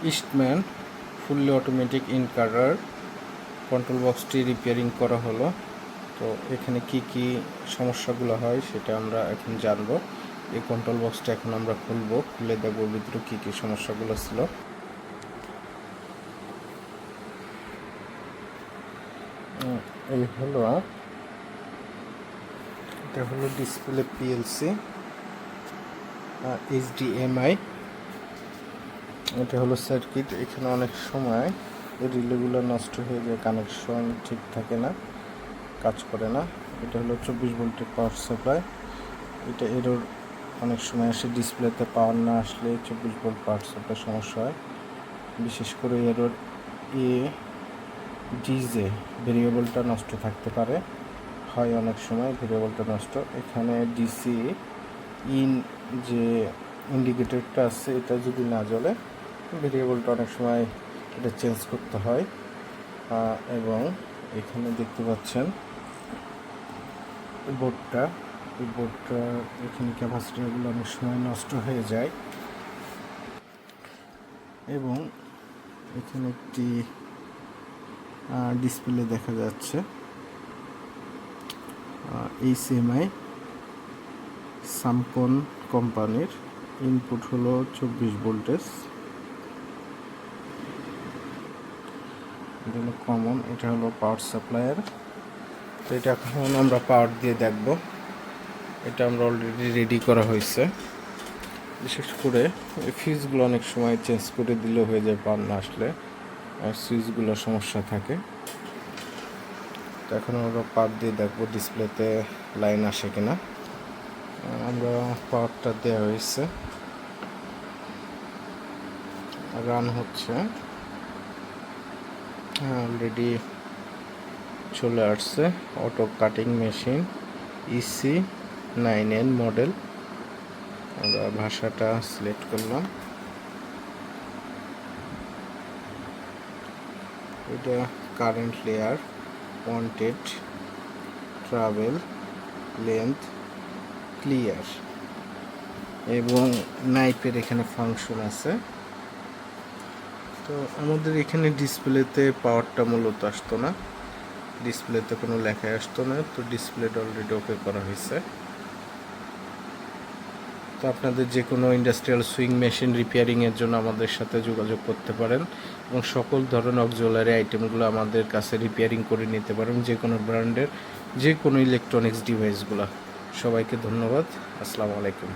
Eastman fully automatic inverter control বক্সটি repairing করা হলো। তো এখানে কি কি সমস্যাগুলো হয় সেটা আমরা এখন জানবো। এই কন্ট্রোল বক্সটা এখন আমরা খুলে দেখবো ভিতরে কি কি সমস্যাগুলো ছিল। এই হলো, এটা হলো ডিসপ্লে পিএলসি HDMI, এটা হলো সার্কিট। এখানে অনেক সময় রিলেগুলো নষ্ট হয়ে যায়, কানেকশন ঠিক থাকে না, কাজ করে না। এটা হলো 24 ভোল্টের পাওয়ার সাপ্লাই। এটা এরর অনেক সময় আসে, ডিসপ্লেতে পাওয়ার না আসলে 24 ভোল্ট পাওয়ার সাপ্লাই সমস্যা হয়। বিশেষ করে এরর ডিজে ভেরিয়েবলটা নষ্ট থাকতে পারে, হয় অনেক সময় ভেরিয়েবলটা নষ্ট। এখানে ডিসি যে ইন্ডিকেটরটা আছে এটা যদি না জ্বলে, ভেরিয়েবলটা অনেক সময় এটা চেঞ্জ করতে হয়। এবং এখানে দেখতে পাচ্ছেন এই বোর্ডটা এখানে ক্যাপাসিটরগুলো অনেক সময় নষ্ট হয়ে যায়। এবং এখানে একটি ডিসপ্লে দেখা যাচ্ছে HMI সামকন কোম্পানির। ইনপুট হলো 24 ভোল্টেজ, এটা হলো কমন, এটা হলো পাওয়ার সাপ্লায়ার। তো এটা এখন আমরা পাওয়ার দিয়ে দেখব। এটা আমরা অলরেডি রেডি করা হয়েছে। বিশেষ করে এই ফিউজগুলো অনেক সময় চেঞ্জ করে দিলেও হয়ে যায় পাওয়ার না আসলে, আর সুইচগুলো সমস্যা থাকে। তো এখন আমরা পাওয়ার দিয়ে দেখবো ডিসপ্লেতে লাইন আসে কিনা। আমরা পাওয়ারটা দেওয়া হয়েছে, রান হচ্ছে, অলরেডি চলে আসছে। Auto cutting machine EC9N model. আমরা ভাষাটা সিলেক্ট করলাম। এটা current layer, wanted, travel, length, clear এবং নাইপের এখানে ফাংশন আছে। তো আমাদের এখানে ডিসপ্লেতে পাওয়ারটা মূলত আসতো না, ডিসপ্লেতে কোনো লেখায় আসতো না। তো ডিসপ্লেটা অলরেডি ওকে করা হয়েছে। তো আপনাদের যে কোনো ইন্ডাস্ট্রিয়াল সুইং মেশিন রিপেয়ারিংয়ের জন্য আমাদের সাথে যোগাযোগ করতে পারেন এবং সকল ধরনের অক্সিলারি আইটেমগুলো আমাদের কাছে রিপেয়ারিং করে নিতে পারেন, যে কোনো ব্র্যান্ডের যে কোনো ইলেকট্রনিক্স ডিভাইসগুলো। সবাইকে ধন্যবাদ। আসসালামু আলাইকুম।